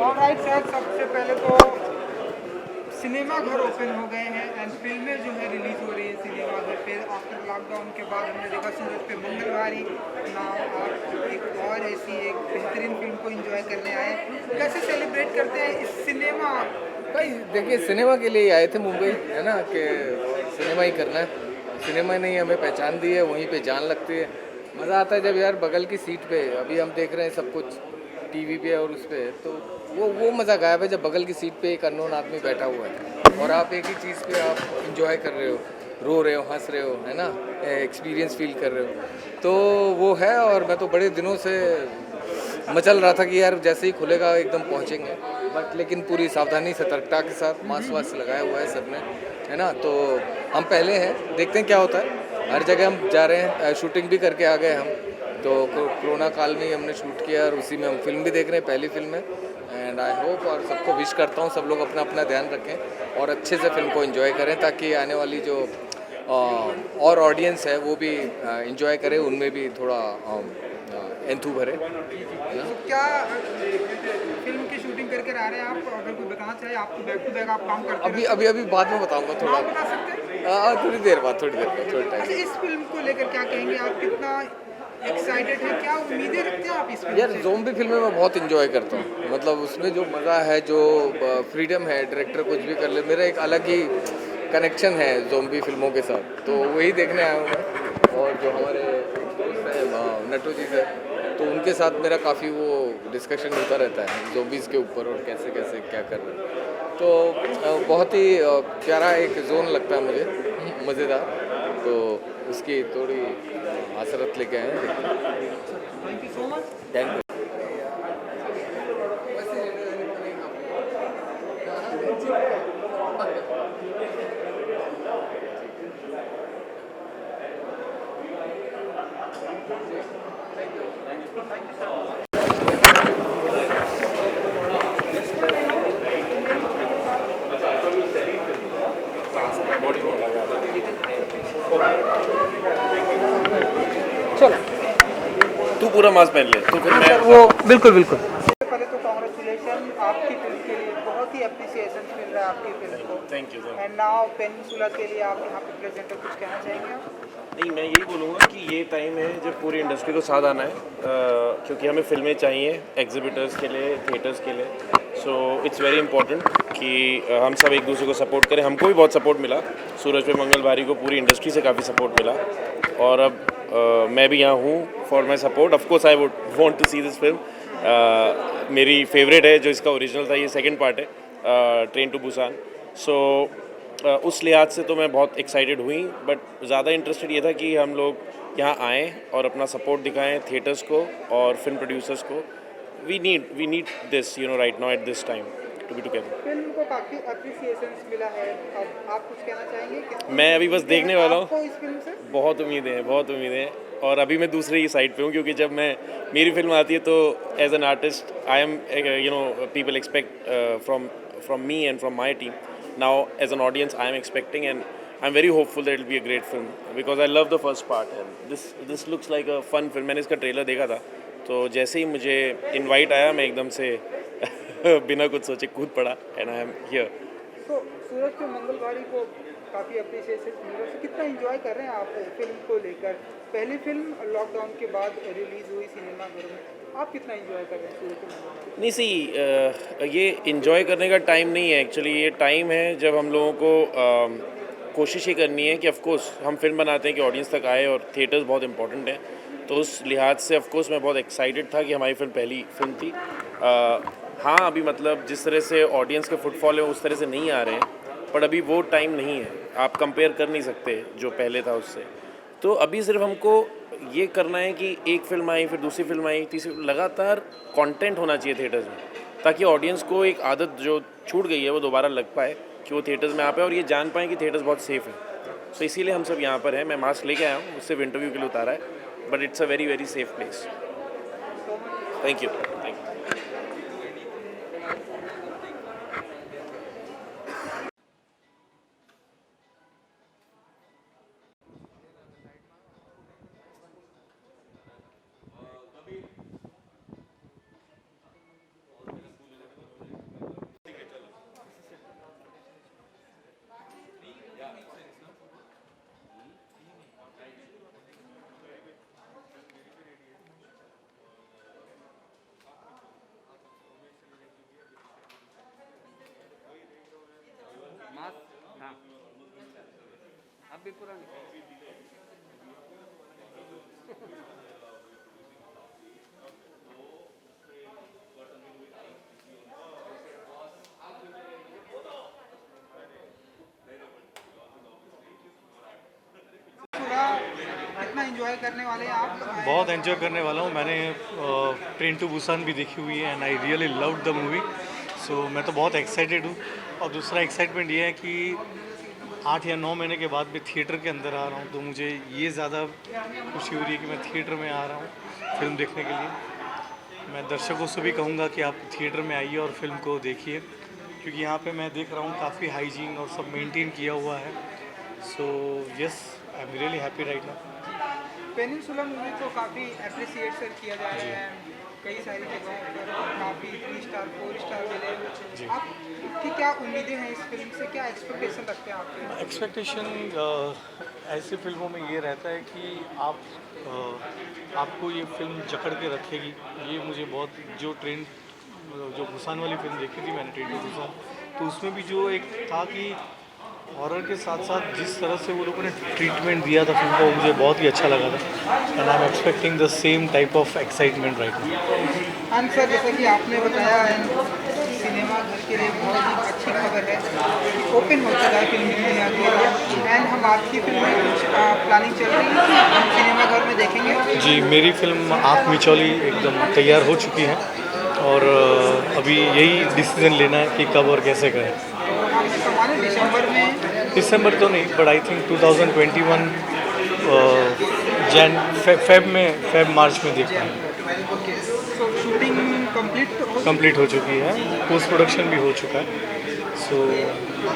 Alright sir, सबसे पहले तो सिनेमा घर ओपन हो गए हैं एंड फिल्में जो है रिलीज हो रही है सिनेमा घर पे। आफ्टर लॉकडाउन के बाद हमने देखा सूरज पे मंगलवारी नाउ आप एक और ऐसी एक बेहतरीन फिल्म को एंजॉय करने आए। कैसे सेलिब्रेट करते हैं इस सिनेमा भाई की? देखिए, सिनेमा के लिए ही आए थे मुंबई, है ना, कि सिनेमा ही करना है। सिनेमा ने ही हमें पहचान दी है, वहीं पे जान लगती है। मज़ा आता है जब यार बगल की सीट पे, अभी हम देख रहे हैं सब कुछ टीवी पे और उस पे, तो वो मज़ा गायब है जब बगल की सीट पे एक अननोन आदमी बैठा हुआ है और आप एक ही चीज़ पे आप इंजॉय कर रहे हो, रो रहे हो, हंस रहे हो, है ना, एक्सपीरियंस फील कर रहे हो। तो वो है, और मैं तो बड़े दिनों से मचल रहा था कि यार जैसे ही खुलेगा एकदम पहुंचेंगे, बट लेकिन पूरी सावधानी सतर्कता के साथ मास्क वास्क लगाया हुआ है सबने, है ना। तो हम पहले हैं, देखते हैं क्या होता है। हर जगह हम जा रहे हैं, शूटिंग भी करके आ गए हम। तो कोरोना काल में ही हमने शूट किया और उसी में हम फिल्म भी देख रहे हैं, पहली फिल्म है। एंड आई होप, और सबको विश करता हूँ सब लोग अपना अपना ध्यान रखें और अच्छे से फिल्म को एंजॉय करें, ताकि आने वाली जो और ऑडियंस है वो भी एंजॉय करे, उनमें भी थोड़ा एंथू भरे, है ना। तो क्या फिल्म की शूटिंग करके आ रहे हैं आप? अगर कोई बताना चाहे, आप तो बैक टू बैक आप काम करते अभी रहते अभी अभी बाद में बताऊंगा हो, थोड़ा। नाम बता सकते हैं? थोड़ी देर बाद, थोड़ी अच्छा, टाइम। इस फिल्म को लेकर क्या कहेंगे आप? कितना एक्साइटेड है, क्या उम्मीदें रखते हैं आप इस फिल्म यार से? ज़ोंबी फिल्में मैं बहुत इंजॉय करता हूँ, मतलब उसमें जो मज़ा है, जो फ्रीडम है, डायरेक्टर कुछ भी कर ले, मेरा एक अलग ही कनेक्शन है ज़ोंबी फिल्मों के साथ, तो वही देखने आया हूँ मैं। और जो हमारे एक दोस्त हैं नटू जी से, तो उनके साथ मेरा काफ़ी वो डिस्कशन होता रहता है ज़ोंबीज़ के ऊपर और कैसे कैसे क्या कर रहे हैं। तो बहुत ही प्यारा एक जोन लगता है मुझे, मज़ेदार। तो उसकी थोड़ी हसरत लेके आए हैं। Thank you so much. Thank you. चलो। तू पूरा मास्क पहन ले तो फिर मैं वो बिल्कुल बिल्कुल। सबसे पहले तो कॉन्ग्रेचुलेशन आपकी फिल्म के लिए, बहुत ही अप्रिसिएशन मिल रहा है आपकी फिल्म को। Thank you sir. And now peninsula के लिए आप यहाँ पे प्रेजेंट हो, कुछ कहना चाहेंगे आप? नहीं, मैं यही बोलूँगा कि ये टाइम है जब पूरी इंडस्ट्री को साथ आना है, क्योंकि हमें फिल्में चाहिए एग्जिबिटर्स के लिए, थिएटर्स के लिए। सो इट्स वेरी इंपॉर्टेंट कि हम सब एक दूसरे को सपोर्ट करें। हमको भी बहुत सपोर्ट मिला, सूरज पे मंगलवारी को पूरी इंडस्ट्री से काफ़ी सपोर्ट मिला, और अब मैं भी यहाँ हूँ for my support. Of course I would want to see this film. मेरी फेवरेट है, जो इसका ओरिजिनल था, ये सेकंड पार्ट है, ट्रेन टू बुसान। सो उस लिहाज से तो मैं बहुत एक्साइटेड हुई, बट ज़्यादा इंटरेस्टेड ये था कि हम लोग यहाँ आएँ और अपना सपोर्ट दिखाएं थिएटर्स को और फिल्म प्रोड्यूसर्स को। We need this, you know, right now at this time to be together. Film को काफ़ी अप्रिसिएशन मिला है, अब आप कुछ कहना चाहेंगे? कितनी मैं अभी बस उम्मीदें हैं देखने वाला हूँ। आपको इस फिल्म से? बहुत उम्मीदें हैं, बहुत उम्मीदें हैं। और अभी मैं दूसरे ही साइड पे हूँ, क्योंकि जब मैं मेरी फिल्म आती है तो as an artist I am, you know, people expect from me and from my team. Now as an audience I am expecting, and I am very hopeful that it be a great film, because I love the first part and this looks like a fun film. मैंने इसका trailer देखा था, तो जैसे ही मुझे invite आया, मैं एकदम से बिना कुछ सोचे कूद पड़ा, एंड आई एम हियर। तो सूरज पे मंगलवारी को काफ़ी अप्रिसिएशन मिला, तो कितना एंजॉय कर रहे हैं आप फिल्म को लेकर? पहली फिल्म लॉकडाउन के बाद रिलीज हुई सिनेमाघर में, आप कितना एंजॉय कर रहे हैं सूरज पे मंगलवारी? नहीं, सी, ये इन्जॉय करने का टाइम नहीं है एक्चुअली। ये टाइम है जब हम लोगों को कोशिश ये करनी है कि ऑफ कोर्स हम फिल्म बनाते हैं कि ऑडियंस तक आए, और थिएटर्स बहुत इंपॉर्टेंट हैं। तो उस लिहाज से ऑफ कोर्स मैं बहुत एक्साइटेड था कि हमारी फिल्म पहली फिल्म थी। हाँ, अभी मतलब जिस तरह से ऑडियंस के फुटफॉल है उस तरह से नहीं आ रहे हैं, पर अभी वो टाइम नहीं है, आप कंपेयर कर नहीं सकते जो पहले था उससे। तो अभी सिर्फ हमको ये करना है कि एक फिल्म आई, फिर दूसरी फिल्म आई, तीसरी, लगातार कंटेंट होना चाहिए थिएटर्स में, ताकि ऑडियंस को एक आदत जो छूट गई है वो दोबारा लग पाए, कि वो थिएटर्स में आ पाए और ये जान पाएँ कि थिएटर्स बहुत सेफ़ है। सो इसीलिए हम सब यहाँ पर हैं। मैं मास्क लेके आया हूँ, सिर्फ इंटरव्यू के लिए उतारा है, but it's a very very safe place. Thank you. भी पूरा नहीं। पूरा कितना एंजॉय करने वाले हैं आप? बहुत एंजॉय करने वाला हूँ। मैंने ट्रेन टू बुसान भी देखी हुई है and I really loved the movie. So मैं तो बहुत एक्साइटेड हूँ। और दूसरा एक्साइटमेंट ये है कि 8 या 9 महीने के बाद मैं थिएटर के अंदर आ रहा हूँ, तो मुझे ये ज़्यादा खुशी हो रही है कि मैं थिएटर में आ रहा हूँ फिल्म देखने के लिए। मैं दर्शकों से भी कहूँगा कि आप थिएटर में आइए और फिल्म को देखिए, क्योंकि यहाँ पे मैं देख रहा हूँ काफ़ी हाइजीन और सब मेंटेन किया हुआ है। So yes, I am really happy right now. Peninsula movie को काफ़ी अप्रिसिएट सर किया जा रहा है कई सारी जगहों पर, काफ़ी 3 स्टार 4 स्टार मिले। आपकी क्या उम्मीदें हैं इस फिल्म से, क्या एक्सपेक्टेशन रखते हैं आपके? एक्सपेक्टेशन ऐसी फिल्मों में ये रहता है कि आपको ये फिल्म जकड़ के रखेगी। ये मुझे बहुत जो बुसान वाली फिल्म देखी थी मैंने, ट्रेन टू बुसान, तो उसमें भी जो एक था कि हॉरर के साथ साथ जिस तरह से वो लोगों ने ट्रीटमेंट दिया था फिल्म को, मुझे बहुत ही अच्छा लगा था। And I am expecting the same type of excitement right now. And sir, जैसा कि आपने बताया सिनेमा घर के लिए बहुत ही अच्छी खबर है कि ओपन हो चुका है फिल्म दुनिया के। एंड हम आपकी फिल्म में कुछ प्लानिंग चल रही है कि हम सिनेमा घर में देखेंगे? जी, मेरी फिल्म आँख मिचौली एकदम तैयार हो चुकी है और अभी यही डिसीजन लेना है कि कब और कैसे करें। आपने कमाने दिसंबर तो नहीं, but I think 2021 Feb March में देखना है। शूटिंग कंप्लीट हो चुकी है, पोस्ट प्रोडक्शन भी हो चुका है। सो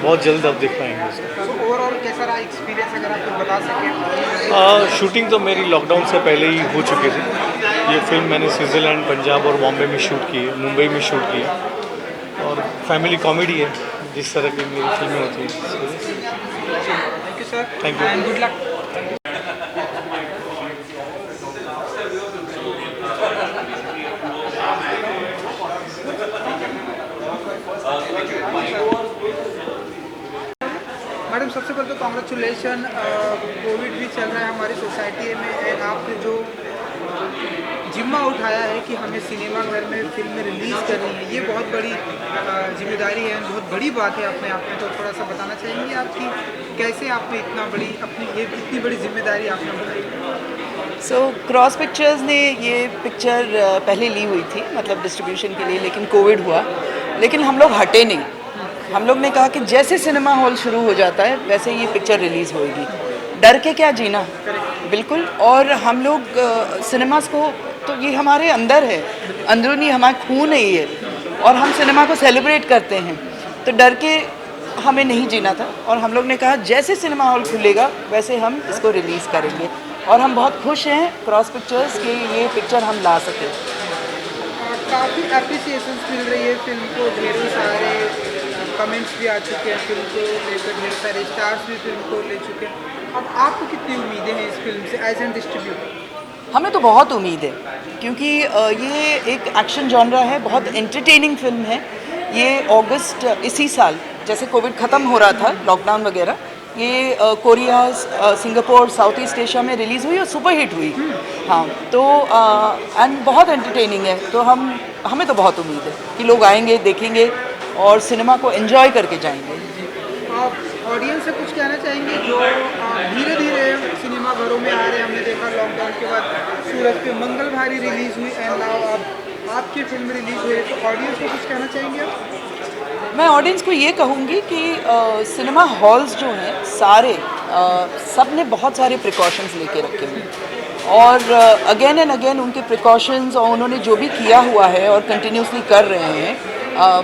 बहुत जल्द अब देख पाएंगे उसको। ओवरऑल कैसा रहा एक्सपीरियंस, अगर आप कुछ बता सकें? शूटिंग तो मेरी लॉकडाउन से पहले ही हो चुकी थी। ये फिल्म मैंने स्विट्ज़रलैंड, पंजाब और बॉम्बे में शूट की है, मुंबई में शूट की है। और फैमिली कॉमेडी है, जिस तरह की मेरी फिल्में होती हैं। Thank you sir, thank you and good luck. Madam, सबसे पहले तो कॉन्ग्रेचुलेशन। कोविड भी चल रहा है हमारी सोसाइटी में, एंड आपने जो जिम्मा उठाया है कि हमें सिनेमा घर में फिल्म रिलीज़ करनी है, ये बहुत बड़ी जिम्मेदारी है, बहुत बड़ी बात है अपने आप में। तो थोड़ा सा बताना चाहेंगे आपकी कैसे आपने इतनी बड़ी जिम्मेदारी आपने उठाई? सो क्रॉस पिक्चर्स ने ये पिक्चर पहले ली हुई थी, मतलब डिस्ट्रीब्यूशन के लिए, लेकिन कोविड हुआ, लेकिन हम लोग हटे नहीं। हम लोग ने कहा कि जैसे सिनेमा हॉल शुरू हो जाता है वैसे ये पिक्चर रिलीज़ होएगी। डर के क्या जीना, बिल्कुल। और हम लोग सिनेमास को, तो ये हमारे अंदर है, अंदरूनी हमारा खून है ये, और हम सिनेमा को सेलिब्रेट करते हैं, तो डर के हमें नहीं जीना था। और हम लोग ने कहा जैसे सिनेमा हॉल खुलेगा वैसे हम इसको रिलीज़ करेंगे, और हम बहुत खुश हैं क्रॉस पिक्चर्स के ये पिक्चर हम ला सके। काफ़ी अप्रिसिएशन मिल रही है फिल्म को, ढेरों सारे कमेंट्स भी आ चुके हैं फिल्म को लेकर, ढेर सारे स्टार्स भी फिल्म को ले चुके हैं। अब आपको कितनी उम्मीदें हैं इस फिल्म से एज एन डिस्ट्रीब्यूटर? हमें तो बहुत उम्मीद है, क्योंकि ये एक एक्शन जॉनरा है, बहुत एंटरटेनिंग फिल्म है। ये अगस्त इसी साल, जैसे कोविड ख़त्म हो रहा था, लॉकडाउन वगैरह, ये Korea, Singapore, south east Asia में रिलीज़ हुई और सुपर हिट हुई। हाँ, तो एंड बहुत एंटरटेनिंग है, तो हमें तो बहुत उम्मीद है कि लोग आएंगे, देखेंगे और सिनेमा को एंजॉय करके जाएंगे। आप ऑडियंस से कुछ कहना चाहेंगे जो धीरे धीरे सिनेमा घरों में आ रहे हैं? हमने देखा लॉकडाउन के बाद सूरज पे मंगल भारी रिलीज़ हुई, एंड नाउ आपकी फिल्म रिलीज़ हुई, तो ऑडियंस को कुछ कहना चाहेंगे आप? मैं ऑडियंस को ये कहूँगी कि सिनेमा हॉल्स जो हैं सारे, सब ने बहुत सारे प्रिकॉशंस लेके रखे हुए हैं, और अगेन एंड अगेन उनके प्रिकॉशंस और उन्होंने जो भी किया हुआ है और कंटिन्यूसली कर रहे हैं,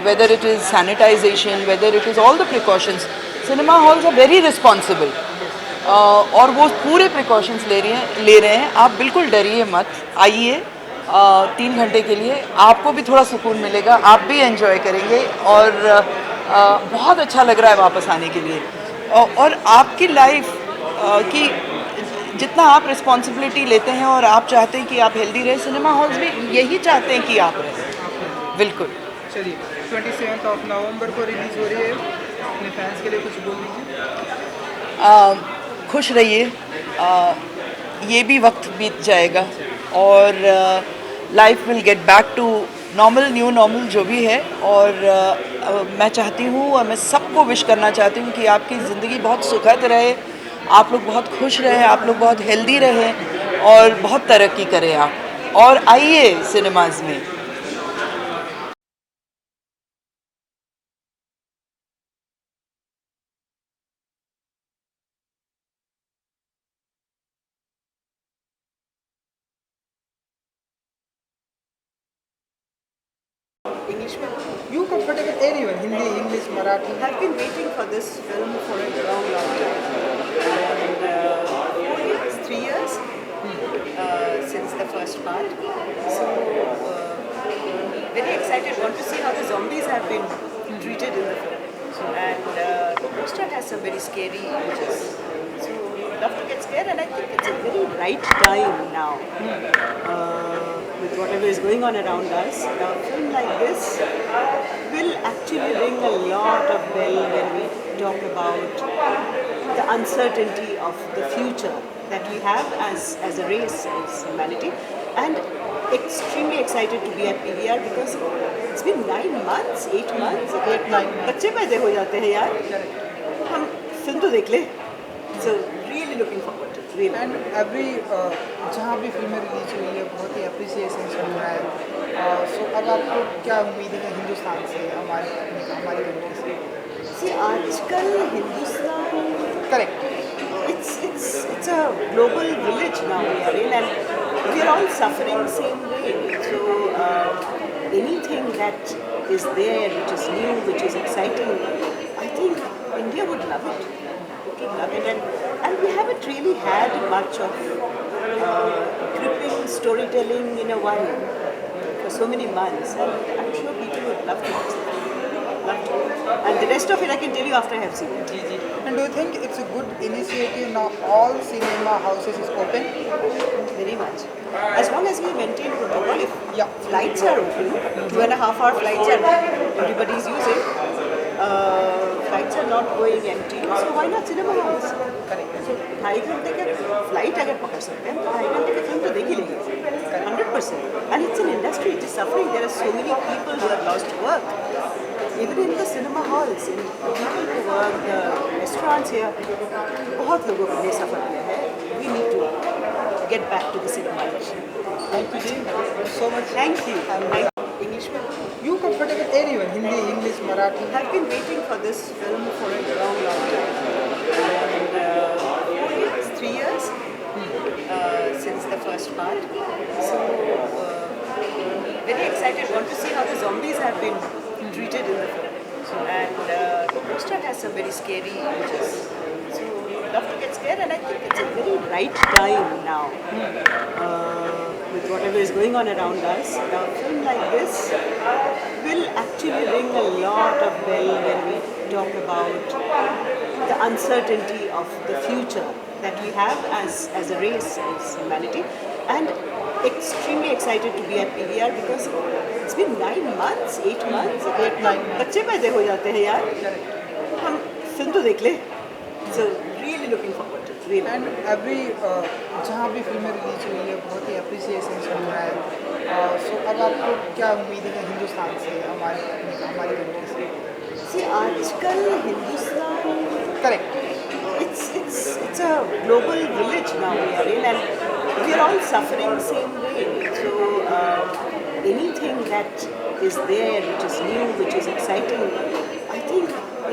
whether it is sanitization, whether it is all the precautions, cinema halls are very responsible, और वो पूरे precautions ले रहे हैं। आप बिल्कुल डरिए मत, आइए 3 घंटे के लिए, आपको भी थोड़ा सुकून मिलेगा, आप भी एंजॉय करेंगे, और बहुत अच्छा लग रहा है वापस आने के लिए। और आपकी लाइफ की जितना आप रिस्पॉन्सिबिलिटी लेते हैं और आप चाहते हैं कि आप हेल्दी रहें, सिनेमा हॉल्स भी यही चाहते हैं कि आप रहें। बिल्कुल। चलिए, 27 नवंबर को रिलीज़ हो रही है, अपने फैंस के लिए कुछ बोल दीजिए। खुश रहिए, ये भी वक्त बीत जाएगा और life will get back to normal, new normal जो भी है। और मैं चाहती हूँ और मैं सबको विश करना चाहती हूँ कि आपकी ज़िंदगी बहुत सुखद रहे, आप लोग बहुत खुश रहें, आप लोग बहुत हेल्दी रहें और बहुत तरक्की करें आप, और आइए सिनेमाज में। English film. You comfortable anyone, Hindi, English, Marathi? I've been waiting for this film for a long, long time. And 4 years, 3 years since the first part. So very excited. Want to see how the zombies have been treated in the film. And the poster has some very scary images. So love to get scared, and I think it's a very right time now. With whatever is going on around us, a film like this will actually ring a lot of bell when we talk about the uncertainty of the future that we have as a race, as humanity, and extremely excited to be at PVR because it's been 9 months, 8 months, 8, 9 बच्चे पैदा हो जाते हैं यार, हम film तो देख ले, so really looking forward to it. Really. And every जहाँ भी फिल्में रिलीज हुई है बहुत ही अप्रिसिएशन सुन रहा है, सो अब आपको क्या उम्मीद है हिंदुस्तान से, हमारी कंट्री से? See, आजकल Hindustan correct, it's a global village now we are in, and we are all suffering same way. So anything that is there, which is new, which is exciting, I think India would love it. Would love it, and we haven't really had much of gripping storytelling in a while for so many months, and I'm sure people would love to watch it. Love to. And the rest of it I can tell you after I have seen it. and do you think it's a good initiative now all cinema houses is open? Very much. As long as we maintain protocol, if Yeah. flights are open, 2.5 hour flights are everybody is using, flights are not going empty, so why not cinema halls? Correct. So 2.5 घंटे का flight अगर पकड़ सकते हैं तो 2.5 घंटे का film तो देख ही लेंगे 100%. And it's an industry, it is suffering. There are so many people who have lost work. Even in the cinema halls, in people who work, the restaurants here, बहुत लोगों ने सफ़र किया है. We need to get back to the cinema industry. Thank you ji, so much. Thank you. English film. You comfortable anyone, Hindi, English, Marathi? I've been waiting for this film for a long, long time. And 4 years, 3 years since the first part. So very excited. Want to see how the zombies have been treated in the film. And the poster has some very scary images. So love to get scared, and I think it's a very right time now. With whatever is going on around us, a film like this will actually ring a lot of bell when we talk about the uncertainty of the future that we have as a race, as humanity, and extremely excited to be at PVR because it's been 9 months, 8 months, 8, 9 बच्चे पैदा हो जाते हैं यार, हम film तो देख ले, so really looking forward to it. Really. And every जहाँ भी फिल्में रिलीज हुई है बहुत ही अप्रिसिएशन सुन रहा है, सो अब आपको क्या उम्मीद है हिंदुस्तान से, हमारी कंट्री से? See, आजकल Hindustan correct, it's a global village now we are in, and we are all suffering same way. So anything that is there, which is new, which is exciting, I think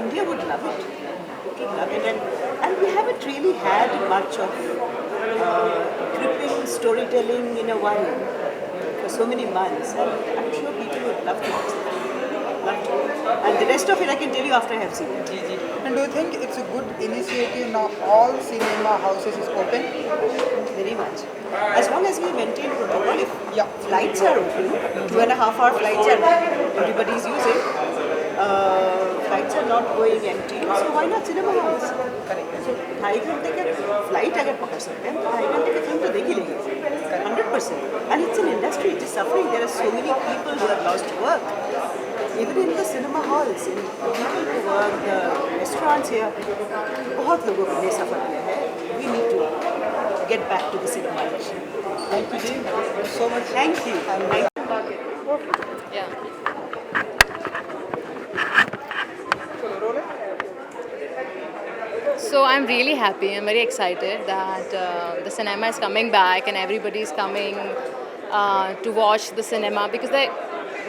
India would love it. Would love it, and we haven't really had much of gripping storytelling in a while for so many months, and I'm sure people would love to watch it. Love to. And the rest of it I can tell you after I have seen it. and do you think it's a good initiative now all cinema houses is open? Very much. As long as we maintain protocol, if Yeah. flights are open, 2.5 hour flights are everybody is using, flights are not going empty, so why not cinema halls? Correct. So 2.5 घंटे का flight अगर पकड़ सकते हैं तो 2.5 घंटे का film तो देख ही लेंगे 100%. And it's an industry, it is suffering. There are so many people who have lost work. Even in the cinema halls, in people who work, the restaurants here, बहुत लोगों ने सफ़र किया है. get back to the cinema. Thank you जी so much Thank you. Thank you. Yeah. चलो रोले So I'm really happy. I'm very excited that the cinema is coming back and everybody is coming to watch the cinema because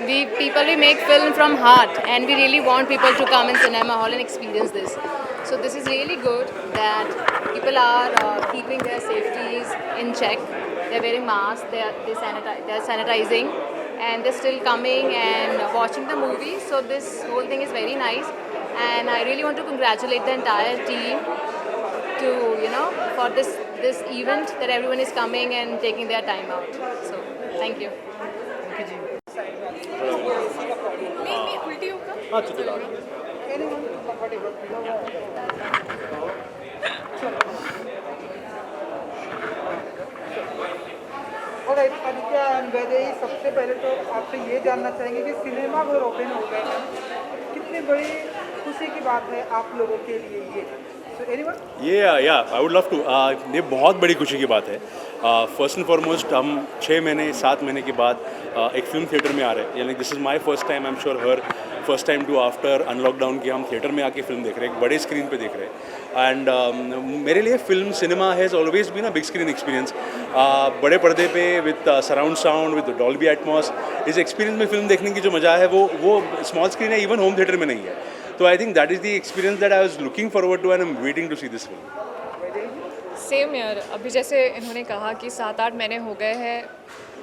we make film from heart and we really want people to come in cinema hall and experience this. So this is really good that people are keeping their safeties in check. They're wearing masks. They're sanitizing, and they're still coming and watching the movie. So this whole thing is very nice. And I really want to congratulate the entire team to for this event that everyone is coming and taking their time out. So thank you. Anyone comfortable alright Aditya and Vaidehi सबसे पहले तो आपसे ये जानना चाहेंगे कि cinema घर open हो गए हैं कितनी बड़ी खुशी की बात है आप लोगों के लिए ये सो एनीवन ये या आई वुड लव टू ये बहुत बड़ी खुशी की बात है फर्स्ट एंड फॉरमोस्ट हम 7 महीने के बाद एक फिल्म थिएटर में आ रहे हैं यानी this is my first time I am sure her first time to after unlockdown कि हम थिएटर में आके फिल्म देख रहे हैं एक बड़े स्क्रीन पे देख रहे हैं एंड मेरे लिए film cinema has always been a big screen experience बड़े पर्दे पे with surround sound with Dolby Atmos इस एक्सपीरियंस में फिल्म देखने की जो मज़ा है वो स्मॉल स्क्रीन है इवन होम थिएटर में नहीं है तो I think that is the experience that I was looking forward to and I am waiting to see this film same यार अभी जैसे इन्होंने कहा कि 7-8 महीने हो गए हैं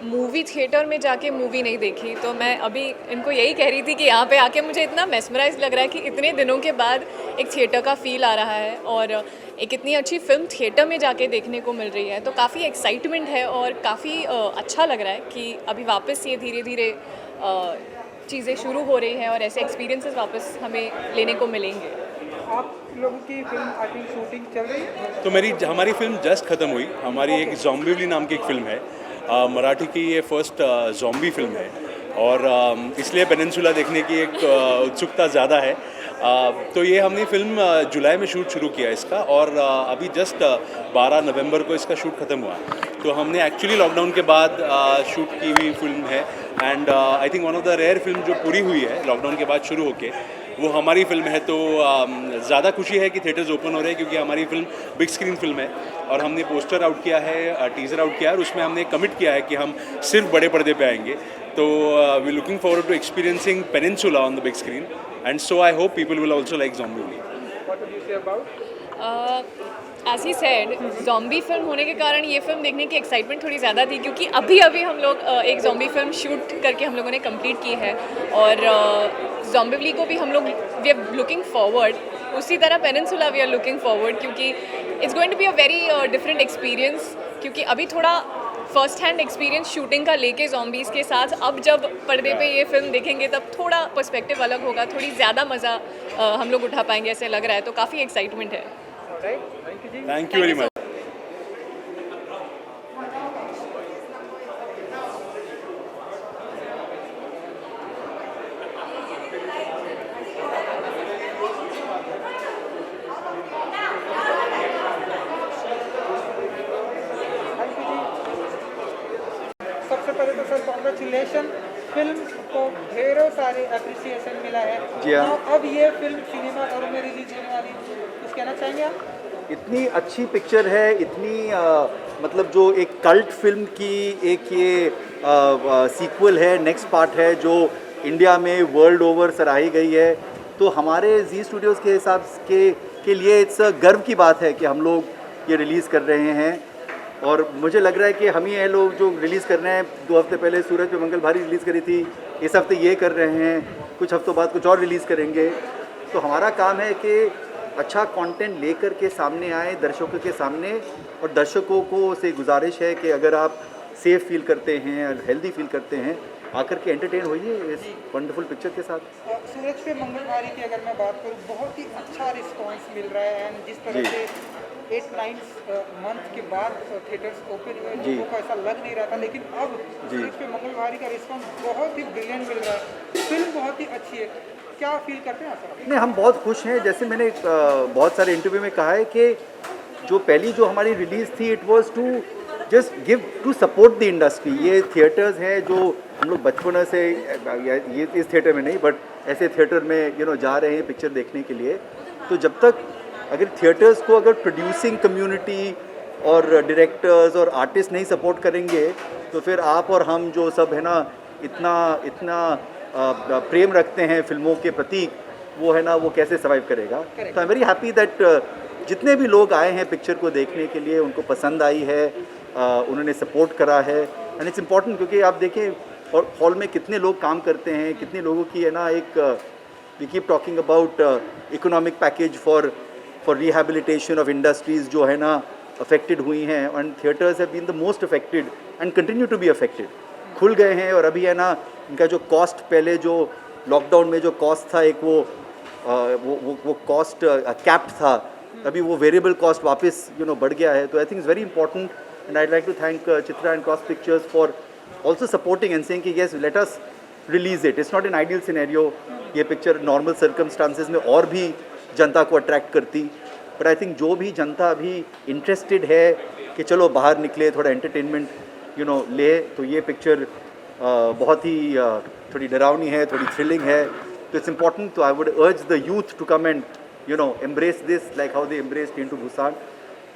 मूवी थिएटर में जाके मूवी नहीं देखी तो मैं अभी इनको यही कह रही थी कि यहाँ पे आके मुझे इतना मेस्मराइज लग रहा है कि इतने दिनों के बाद एक थिएटर का फील आ रहा है और एक इतनी अच्छी फिल्म थिएटर में जाके देखने को मिल रही है तो काफ़ी एक्साइटमेंट है और काफ़ी अच्छा लग रहा है कि अभी वापस ये धीरे धीरे चीज़ें शुरू हो रही हैं और ऐसे एक्सपीरियंसेस वापस हमें लेने को मिलेंगे। आप लोगों की फिल्म आई थिंक शूटिंग चल रही है तो हमारी फिल्म जस्ट ख़त्म हुई हमारी एक ज़ॉम्बीवली नाम की एक फ़िल्म है मराठी की ये फर्स्ट ज़ॉम्बी फिल्म है और इसलिए पेनिनसुला देखने की एक उत्सुकता ज़्यादा है तो ये हमने फिल्म जुलाई में शूट शुरू किया इसका और अभी जस्ट 12 नवंबर को इसका शूट ख़त्म हुआ तो हमने एक्चुअली लॉकडाउन के बाद शूट की हुई फिल्म है and I think one of the rare film जो पूरी हुई है लॉकडाउन के बाद शुरू होके वो हमारी फिल्म है तो ज़्यादा खुशी है कि थिएटर्स ओपन हो रहे हैं क्योंकि हमारी फिल्म बिग स्क्रीन फिल्म है और हमने पोस्टर आउट किया है टीज़र आउट किया है और उसमें हमने कमिट किया है कि हम सिर्फ बड़े पर्दे पे आएंगे तो we looking forward to experiencing Peninsula on the big screen and so I hope people will also like zombie what do you say about as he said zombie film होने के कारण ये फिल्म देखने की एक्साइटमेंट थोड़ी ज़्यादा थी क्योंकि अभी हम लोग एक ज़ॉम्बी फिल्म शूट करके हम लोगों ने कंप्लीट की है और ज़ॉम्बिवली को भी हम लोग वी आर लुकिंग फॉरवर्ड उसी तरह peninsula we are looking forward क्योंकि it's going to be a very different experience क्योंकि अभी थोड़ा फर्स्ट हैंड एक्सपीरियंस शूटिंग का लेके ज़ॉम्बीज़ के साथ अब जब पर्दे पे ये फिल्म देखेंगे तब थोड़ा पर्सपेक्टिव अलग होगा थोड़ी ज़्यादा मज़ा हम लोग उठा पाएंगे ऐसे लग रहा है तो काफ़ी एक्साइटमेंट है थैंक यू वेरी मच सबसे पहले तो सर कॉन्ग्रेचुलेशन फिल्म को ढेरों सारे अप्रिसिएशन मिला है जी हाँ। तो अब ये फिल्म सिनेमा घरों में रिलीज होने वाली है कुछ कहना चाहेंगे आप इतनी अच्छी पिक्चर है इतनी मतलब जो एक कल्ट फिल्म की एक ये सीक्वल है नेक्स्ट पार्ट है जो इंडिया में वर्ल्ड ओवर सराही गई है तो हमारे जी स्टूडियोज़ के हिसाब के लिए इट्स गर्व की बात है कि हम लोग ये रिलीज़ कर रहे हैं और मुझे लग रहा है कि हम ही हैं लोग जो रिलीज़ कर रहे हैं 2 हफ्ते पहले सूरज पे मंगल भारी रिलीज़ करी थी इस हफ्ते ये कर रहे हैं कुछ हफ्तों बाद कुछ और रिलीज़ करेंगे तो हमारा काम है कि अच्छा कंटेंट लेकर के सामने आए दर्शकों के सामने और दर्शकों को से गुजारिश है कि अगर आप सेफ फील करते हैं और हेल्दी फील करते हैं आकर के एंटरटेन होइए इस वंडरफुल पिक्चर के साथ सूरज पे मंगलवारी की अगर मैं बात करूँ बहुत ही अच्छा रिस्पांस मिल रहा है एंड जिस तरह से 8-9 मंथ के बाद थिएटर्स ओपन हुए लोगों को ऐसा लग नहीं रहा था लेकिन अब सूरज पे मंगलवारी का रिस्पांस बहुत ही ब्रिलियंट मिल रहा है फिल्म बहुत ही अच्छी है क्या फील करते हैं सर नहीं हम बहुत खुश हैं जैसे मैंने बहुत सारे इंटरव्यू में कहा है कि जो पहली जो हमारी रिलीज़ थी it was to just give to support the industry. ये थिएटर्स हैं जो हम लोग बचपन से ये इस थिएटर में नहीं बट ऐसे थिएटर में जा रहे हैं पिक्चर देखने के लिए। तो जब तक अगर थिएटर्स को अगर प्रोड्यूसिंग कम्युनिटी और डायरेक्टर्स और आर्टिस्ट नहीं सपोर्ट करेंगे तो फिर आप और हम जो सब है ना इतना प्रेम रखते हैं फिल्मों के प्रति, वो है ना वो कैसे सर्वाइव करेगा। तो आई एम वेरी हैप्पी दैट जितने भी लोग आए हैं पिक्चर को देखने के लिए उनको पसंद आई है, उन्होंने सपोर्ट करा है एंड इट्स इम्पॉर्टेंट क्योंकि आप देखें और हॉल में कितने लोग काम करते हैं, कितने लोगों की है ना एक we keep talking about economic package for rehabilitation of industries जो है ना अफेक्टेड हुई हैं and theatres have been the most affected and continue to be affected. खुल गए हैं और अभी है ना इनका जो कॉस्ट पहले जो लॉकडाउन में जो कॉस्ट था एक वो कॉस्ट कैप्ड था, अभी वो वेरिएबल कॉस्ट वापस बढ़ गया है। तो I think it's very important and I like to thank Chitra and Cross Pictures for also supporting and saying कि yes let us release it. It's not an ideal scenario, ये पिक्चर नॉर्मल सर्कमस्टांसेस में और भी जनता को attract करती, but I think जो भी जनता अभी इंटरेस्टेड है कि चलो बाहर निकले थोड़ा एंटरटेनमेंट ले, तो ये पिक्चर बहुत ही थोड़ी डरावनी है, थोड़ी थ्रिलिंग है। तो इट्स इम्पॉर्टेंट, तो I would urge the youth to come and embrace this like how they embraced Train to Busan।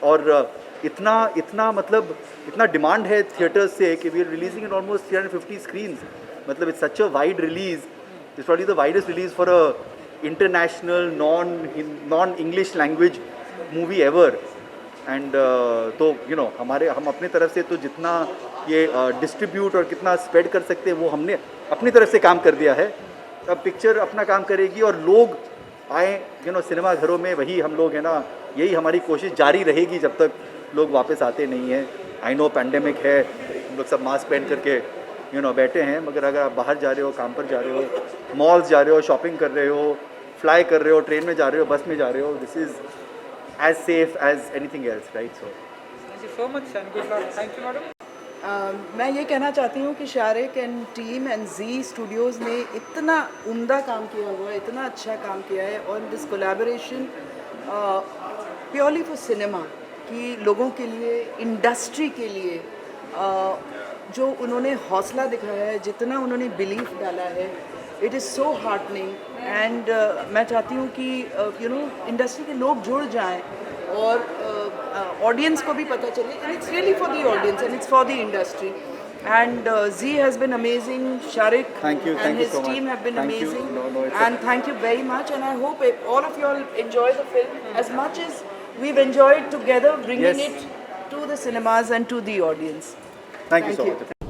और इतना मतलब इतना डिमांड है थिएटर्स से कि we are releasing in almost 350 screens, मतलब it's such a wide release, it's probably the widest release for a international non English language movie ever. And तो हम अपने तरफ से तो जितना ये डिस्ट्रीब्यूट और कितना स्प्रेड कर सकते हैं वो हमने अपनी तरफ से काम कर दिया है। अब पिक्चर अपना काम करेगी और लोग आए सिनेमा घरों में, वही हम लोग है ना, यही हमारी कोशिश जारी रहेगी जब तक लोग वापस आते नहीं हैं। आई नो पैंडेमिक है, हम लोग सब मास्क पहन करके बैठे हैं, मगर अगर आप बाहर जा रहे हो, काम पर जा रहे हो, मॉल्स जा रहे हो, शॉपिंग कर रहे हो, फ्लाई कर रहे हो, ट्रेन में जा रहे हो, बस में जा रहे हो, this is as safe as anything else, right? So thank you so much and good luck. Thank you madam. मैं ये कहना चाहती हूँ कि Shariq and team and Zee studios ने इतना उम्दा काम किया हुआ है, इतना अच्छा काम किया है और this collaboration purely for cinema कि लोगों के लिए, इंडस्ट्री के लिए जो उन्होंने हौसला दिखाया है, जितना उन्होंने बिलीफ डाला है, it is so heartening. And मैं चाहती हूँ कि इंडस्ट्री के लोग जुड़ जाएं और ऑडियंस को भी पता चले, and it's really for the audience and it's for the industry. And Z has been amazing, Sharik thank you and his so team much. have been Thank amazing, you. And thank you very much. And I hope all of you all enjoy the film as much as we've enjoyed together bringing Yes. it to the cinemas and to the audience. Thank you so much.